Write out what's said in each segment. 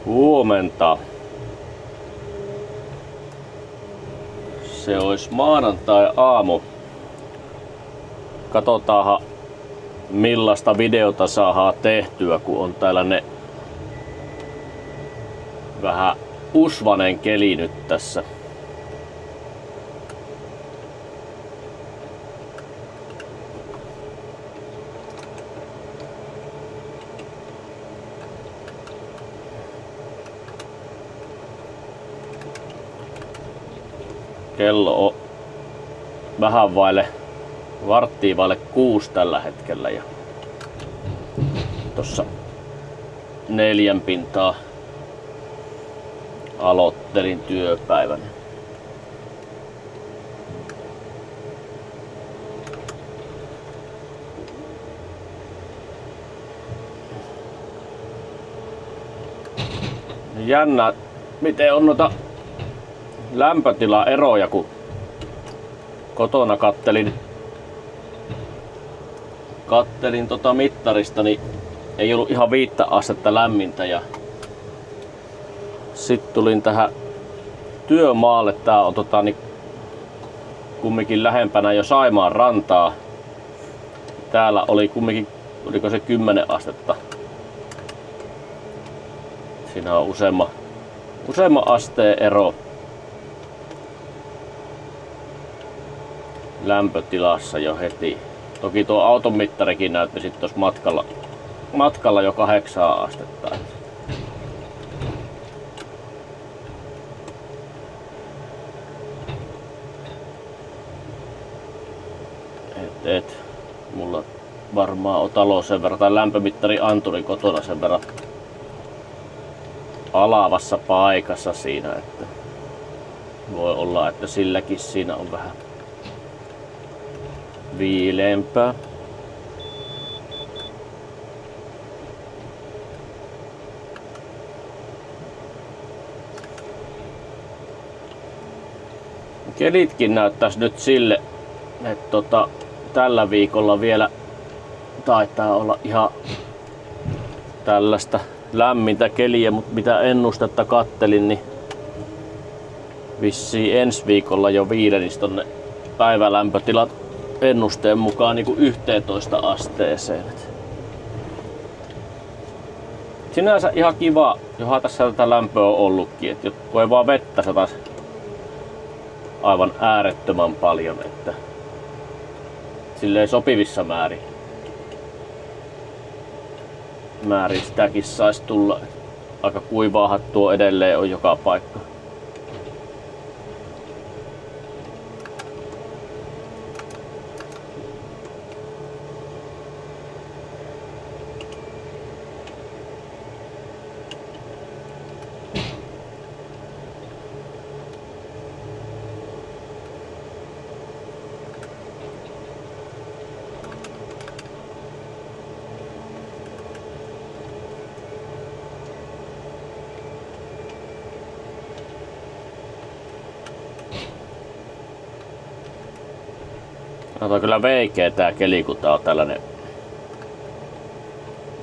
Huomenta. Se olisi maanantai-aamu. Katsotaanhan millaista videota saadaan tehtyä, kun on tällainen vähän usvanen keli nyt tässä. Kello on vähän varttia vaille 6 tällä hetkellä ja tossa 4 pintaa aloittelin työpäivän. Jännä miten on noita lämpötilaeroja, kun kotona kattelin mittarista, niin ei ollut ihan 5 astetta lämmintä ja sitten tulin tähän työmaalle. Tää on kumminkin lähempänä jo Saimaan rantaa. Täällä oli kumminkin, oliko se 10 astetta. Siinä on useamman asteen ero lämpötilassa jo heti. Toki tuo auton mittarikin näytti sitten tuossa matkalla jo 8 astetta. Mulla varmaan on talo sen verran, tai lämpömittari anturi kotona sen verran alavassa paikassa siinä, että voi olla, että silläkin siinä on vähän viileämpää. Kelitkin näyttäisi nyt sille, että tällä viikolla vielä taitaa olla ihan tällaista lämmintä keliä, mutta mitä ennustetta kattelin, niin vissiin ensi viikolla jo viidenisi tonne päivälämpötilat ennusteen mukaan niin kuin 11 asteeseen. Sinänsä ihan kiva, johan tässä tätä lämpöä on ollutkin, että kun ei vaan vettä satas aivan äärettömän paljon, että silleen sopivissa määrin sitäkin saisi tulla. Aika kuivaahan tuo edelleen on joka paikka. On kyllä veikeä tää keli, kun tää on tällainen.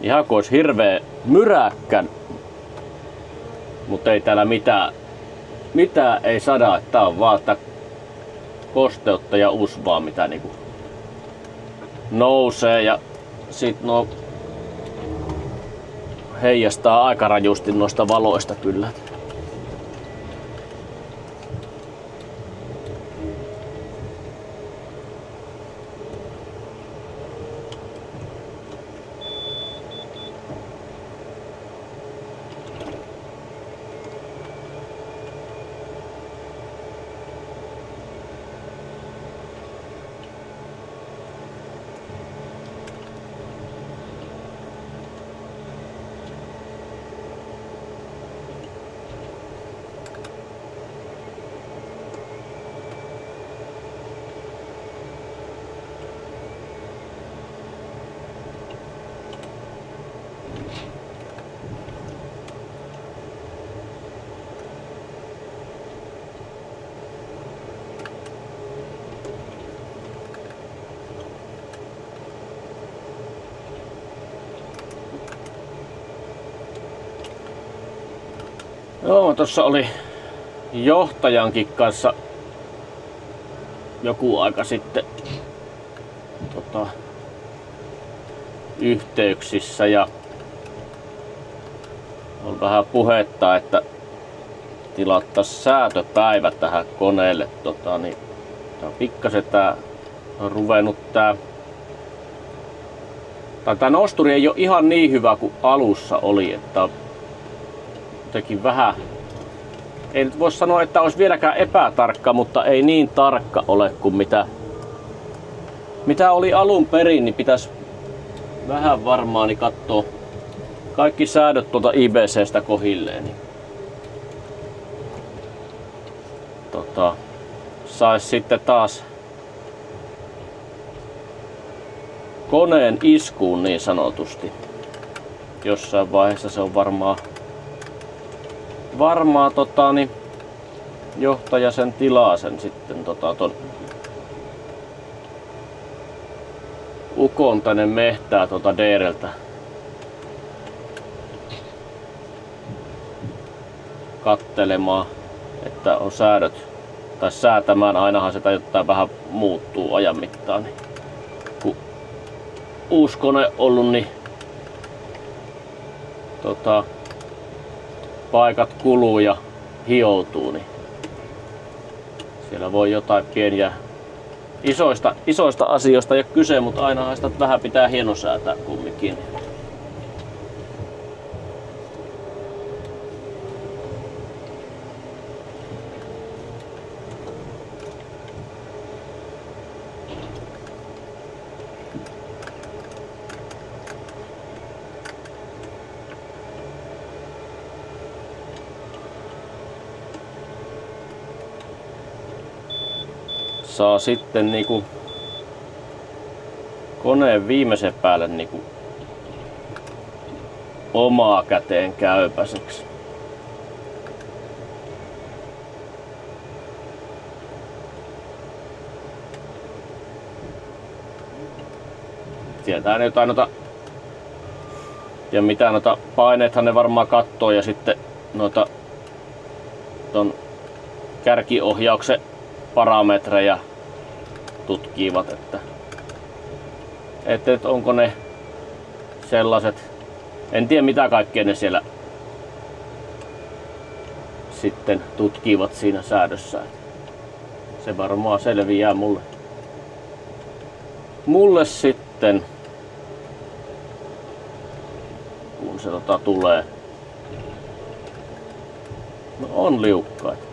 Ihan kuin olisi hirveä myräkkä, mutta ei täällä mitään ei sada. Tää on vaan tää kosteutta ja usvaa, mitä niinku nousee ja sit heijastaa aika rajusti noista valoista kyllä. Joo, tuossa oli johtajankin kanssa joku aika sitten yhteyksissä ja on vähän puhetta, että tilattaisiin säätöpäivä tähän koneelle. Niin pikkasen tää on ruvennut tää nosturi ei ole ihan niin hyvä kuin alussa oli, että jotenkin vähän, ei nyt voi sanoa, että olisi vieläkään epätarkka, mutta ei niin tarkka ole kuin mitä oli alun perin, niin pitäisi vähän varmaan niin katsoa kaikki säädöt tuolta IBC:stä kohilleen. Niin sais sitten taas koneen iskuun niin sanotusti. Jossain vaiheessa se on varmaan niin johtaja sen tilaa sen sitten ton ukon tänne mehtää Deereltä kattelemaan, että on säädöt tai säätämään. Ainahan sitä jotain vähän muuttuu ajan mittaan, niin kun uusi kone ollut, niin paikat kuluu ja hioutuu, niin siellä voi jotain pieniä isoista asioista ei ole kyse, mutta ainahan sitä vähän pitää hienosäätää kumminkin. Saa sitten niinku koneen viimeisen päälle niinku omaa käteen käypäiseksi. Tietää ne jotain ja mitä paineethan ne varmaan kattoo ja sitten ton kärkiohjauksen parametreja tutkivat, että onko ne sellaiset, en tiedä mitä kaikkea ne siellä sitten tutkivat siinä säädössä. Se varmaan selviää mulle sitten, kun se tulee. No on liukkaita.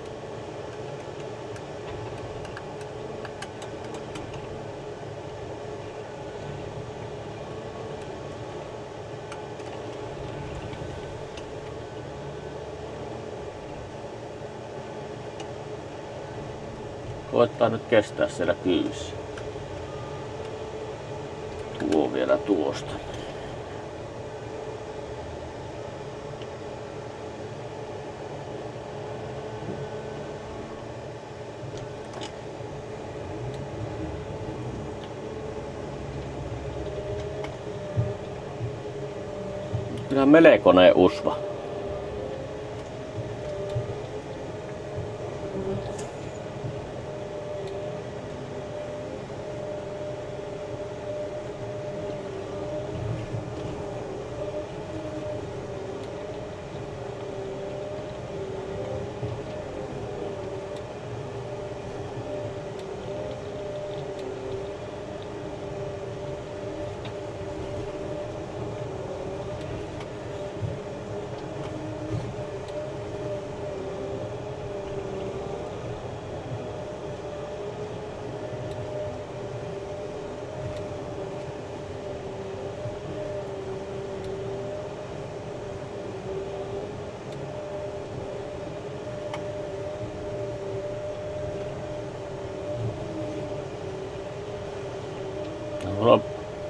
Koettaa nyt kestää siellä kyydissä. Tuo vielä tuosta. Kyllä melkoinen usva.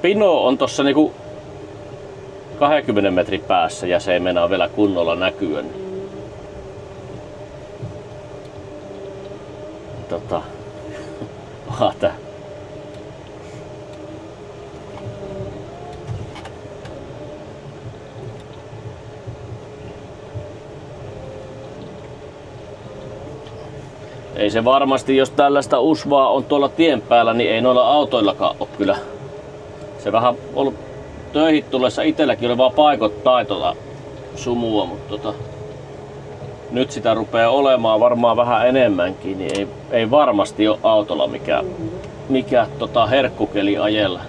Pino on tossa niinku 20 metrin päässä ja se ei meinaa vielä kunnolla näkyä. Tää. Ei se varmasti, jos tällaista usvaa on tuolla tien päällä, niin ei noilla autoillakaan ole kyllä. Se vähän ollut töihin tullessa itselläkin oli vaan paikoittain tuolla sumua, mutta nyt sitä rupeaa olemaan varmaan vähän enemmänkin, niin ei varmasti ole autolla mikä herkkukeli ajella.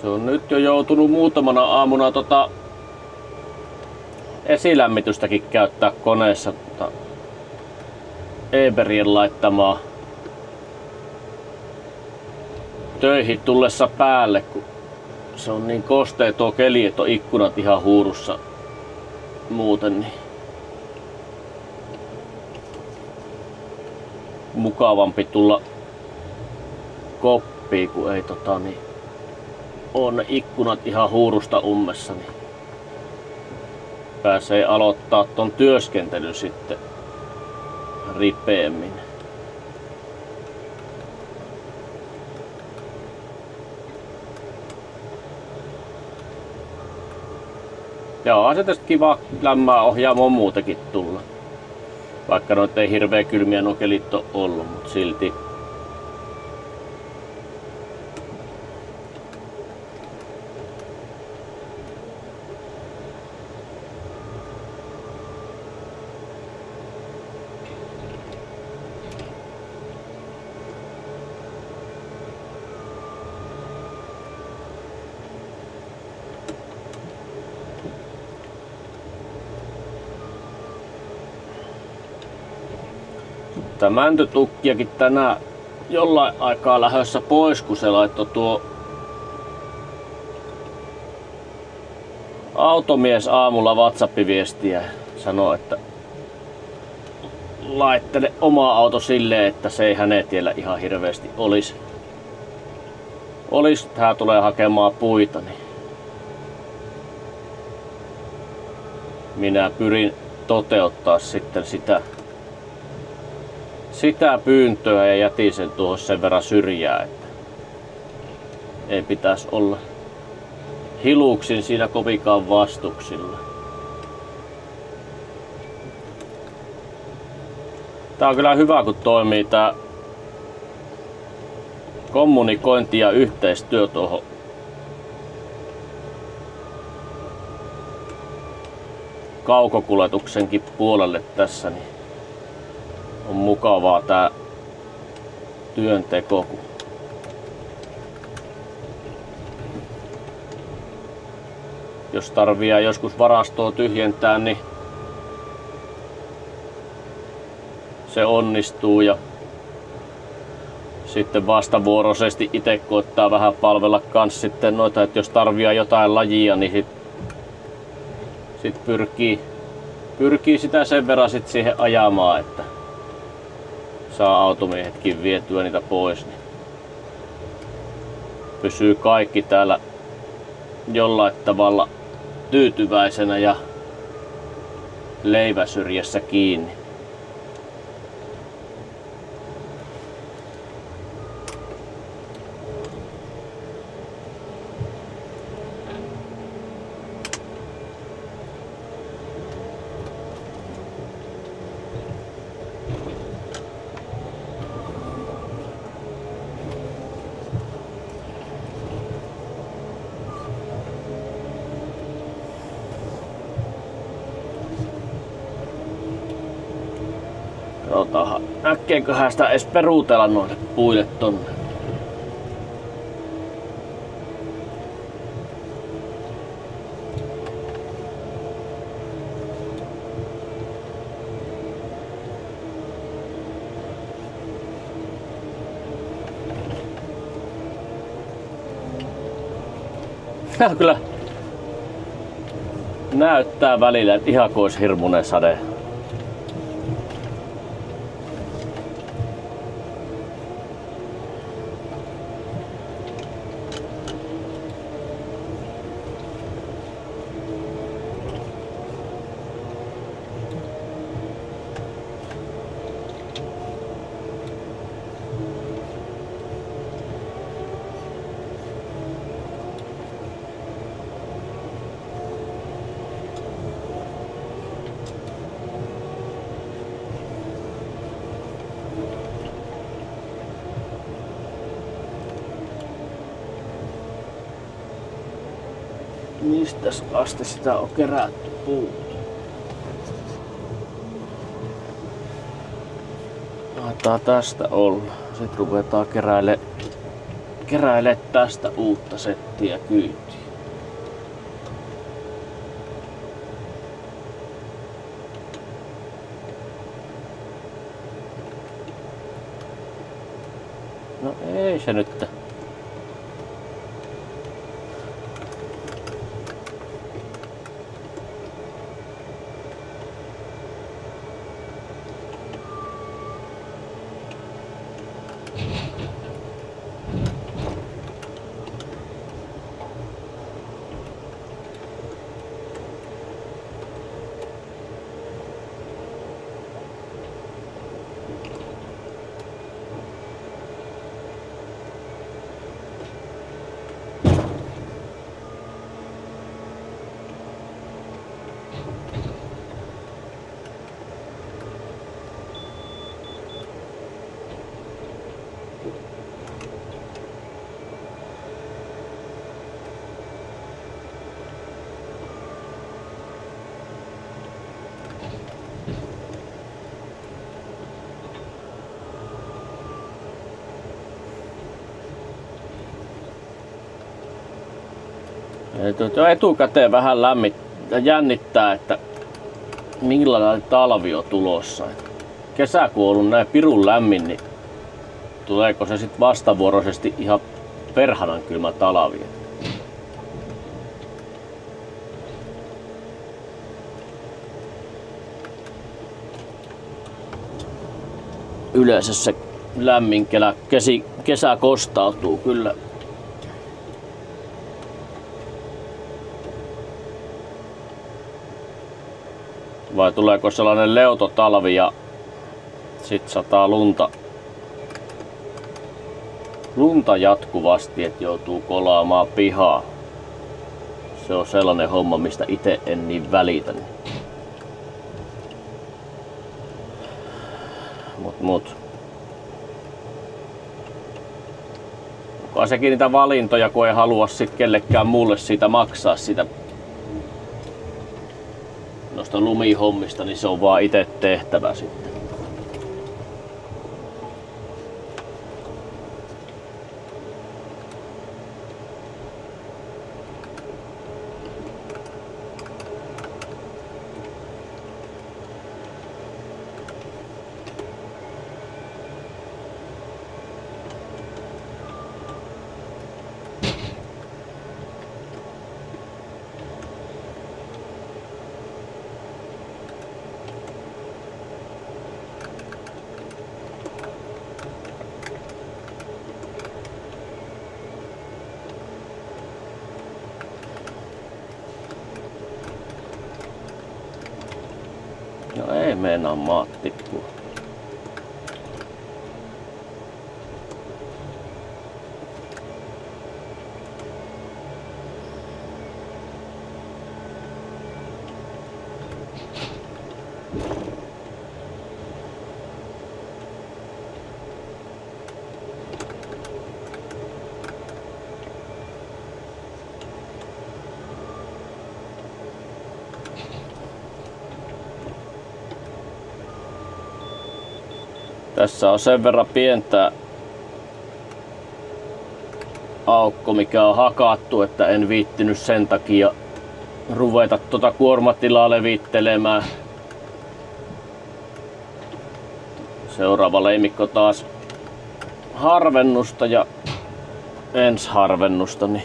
Se on nyt jo joutunut muutamana aamuna esilämmitystäkin käyttää koneessa Eberien laittamaa töihin tullessa päälle, kun se on niin kostea tuo keli, että on ikkunat ihan huurussa muuten, niin mukavampi tulla koppiin, kun ei niin on ne ikkunat ihan huurusta ummessa, niin pääsee aloittaa ton työskentelyn sitten ripeämmin. Ja onhan se tästä kiva lämmää ohjaamoon muutenkin tulla. Vaikka noit ei hirveä kylmiä nokelit ole ollut, mutta silti. Tää mäntytukkiakin tänään jollain aikaa lähdössä pois, kun se laittoi tuo automies aamulla WhatsApp-viestiä ja sanoi, että laittele oma auto silleen, että se ei hänen tiellä ihan hirveästi olisi. Että hän tulee hakemaan puita, niin minä pyrin toteuttaa sitten sitä pyyntöä ja jätin sen tuohon sen verran syrjää, että ei pitäisi olla hiluksin siinä kovinkaan vastuksilla. Tää on kyllä hyvä, kun toimii tää kommunikointi ja yhteistyö tuohon kaukokuljetuksenkin puolelle tässä, niin on mukavaa tää työnteko. Jos tarvii joskus varastoa tyhjentää, niin se onnistuu ja sitten vastavuoroisesti itse koittaa vähän palvella kans sitten noita, että jos tarvii jotain lajia, niin sit pyrkii sitä sen verran sit siihen ajamaan, että saa automiehetkin vietyä niitä pois, niin pysyy kaikki täällä jollain tavalla tyytyväisenä ja leiväsyrjässä kiinni. Katsotaan, näkeeköhän sitä edes peruutella noille puille tonne. Kyllä näyttää välillä, että ihan kuin olisi hirmuinen sade. Mistäs asti sitä on kerätty puuta? Taitaa tästä olla. Sitten ruvetaan keräile tästä uutta settiä kyytiä. No ei se nyt. Etukäteen vähän jännittää, että millainen talvi on tulossa. Kesäkuu on ollut näin pirun lämmin, niin tuleeko se sitten vastavuoroisesti ihan perhanan kylmä talvi? Yleensä se lämmin kesä kostautuu kyllä. Vai tuleeko sellainen leutotalvi ja sit sataa lunta jatkuvasti, että joutuu kolaamaan pihaa. Se on sellainen homma, mistä itse en niin välitä. Mut. Onko sekin niitä valintoja, kun ei halua sit kellekään muulle siitä maksaa sitä noista lumihommista, niin se on vaan itse tehtävä sitten. No ei meinaa maat tippua. Tässä on sen verran pientä aukko, mikä on hakattu, että en viittinyt sen takia ruveta tuota kuormatilaa levittelemään. Seuraava leimikko taas harvennusta ja ensi harvennusta, niin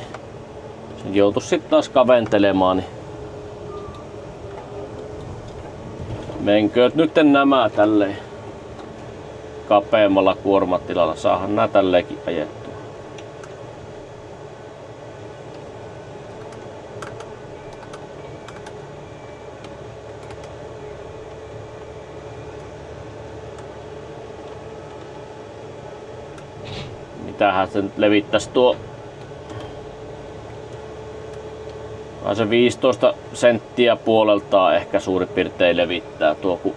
joutuisi sitten taas kaventelemaan, niin menkööt nyt nämä tälleen kapeammalla kuormatilalla. Saahan nää tälleenkin ajettua. Mitähän se nyt levittäisi tuo? Se 15 senttiä puoleltaan ehkä suurin piirtein levittää tuo, kun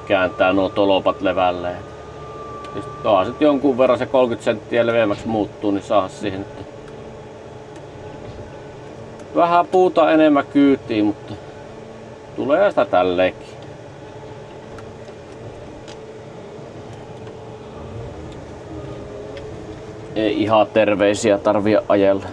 kääntää nuo tolopat levälleen. Saa sit jonkun verran se 30 senttiä leveämmäksi muuttuu, niin saa siihen nyt vähän puuta enemmän kyytiin, mutta tulee sitä tälleenkin. Ei ihan terveisiä tarvii ajella.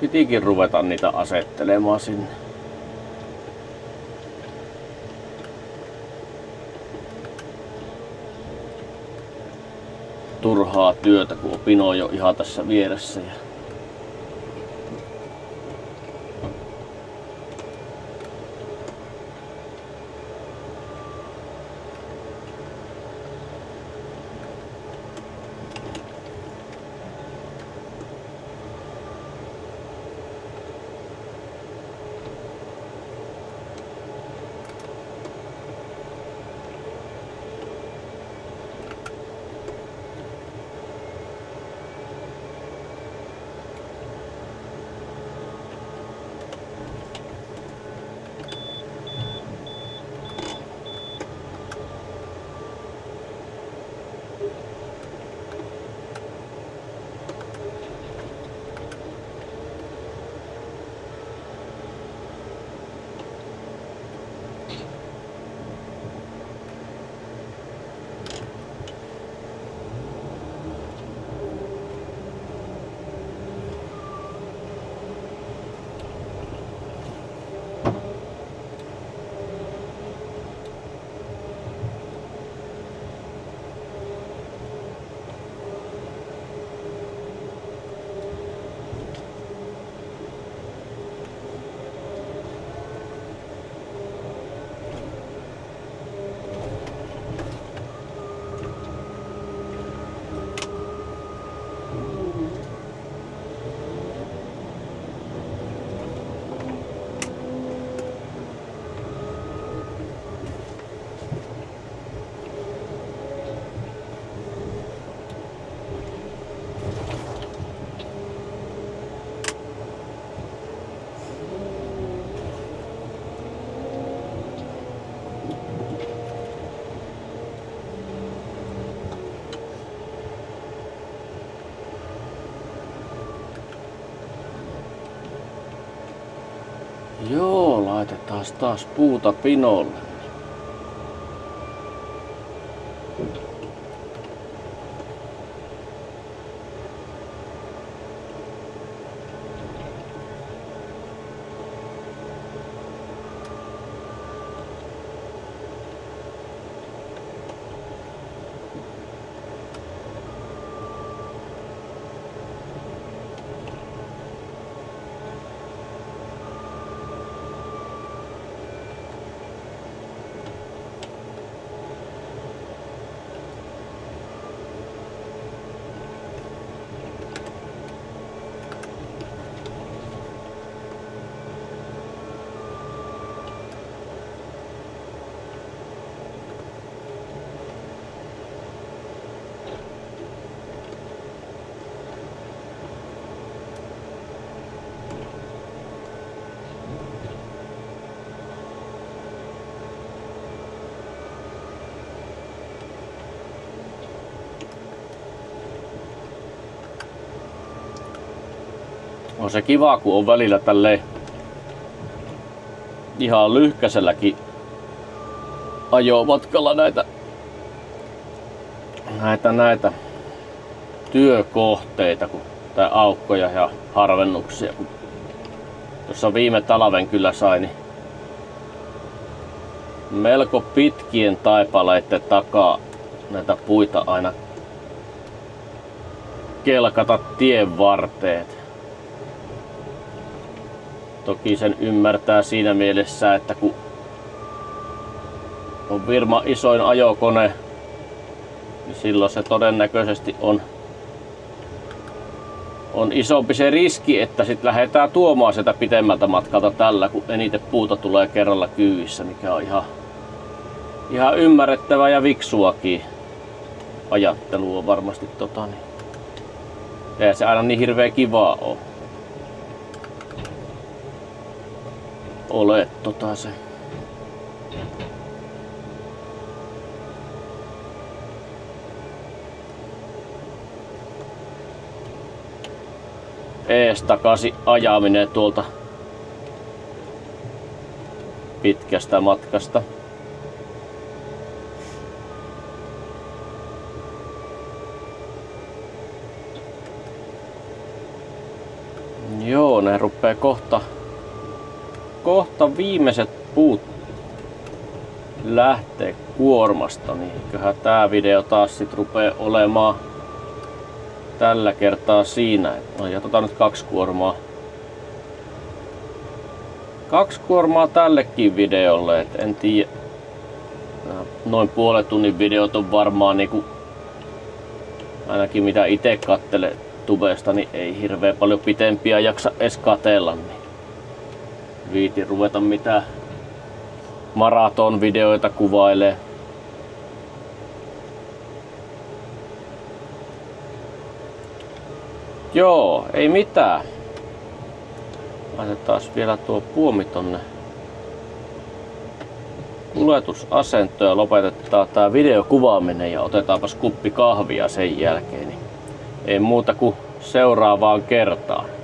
Pitikin ruveta niitä asettelemaan sinne. Turhaa työtä, kun on pino jo ihan tässä vieressä. Joo, laitetaan taas puuta pinolle. On se kiva, kun on välillä tälleen ihan lyhkäiselläkin ajomatkalla näitä työkohteita tai aukkoja ja harvennuksia. Kun tuossa viime talven kyllä sai, niin melko pitkien taipaleiden takaa näitä puita aina kelkata tien varteet. Toki sen ymmärtää siinä mielessä, että kun on firma isoin ajokone, niin silloin se todennäköisesti on isompi se riski, että sit lähdetään tuomaan sitä pitemmältä matkalta tällä, kun eniten puuta tulee kerralla kyyvissä, mikä on ihan ymmärrettävää ja viksuakin ajattelua varmasti. Ei se aina niin hirveä kivaa ole se. Ees takaisin ajaminen tuolta pitkästä matkasta. Joo, ne rupeaa kohta viimeiset puut lähtee kuormasta, niin kyllähän tää video taas sit rupee olemaan tällä kertaa siinä. No jätetään nyt 2 kuormaa. 2 kuormaa tällekin videolle, et en tiedä. Noin puolen tunnin videot on varmaan niinku, ainakin mitä ite kattelen tubesta, niin ei hirveän paljon pitempiä jaksa edes katella. Niin viitin ruveta mitään maratonvideoita kuvailee. Joo, ei mitään. Laitetaan vielä tuo puomi tonne kuljetusasentoon ja lopetetaan tää videokuvaaminen ja otetaanpas kuppi kahvia sen jälkeen. Niin ei muuta kuin seuraavaan kertaan.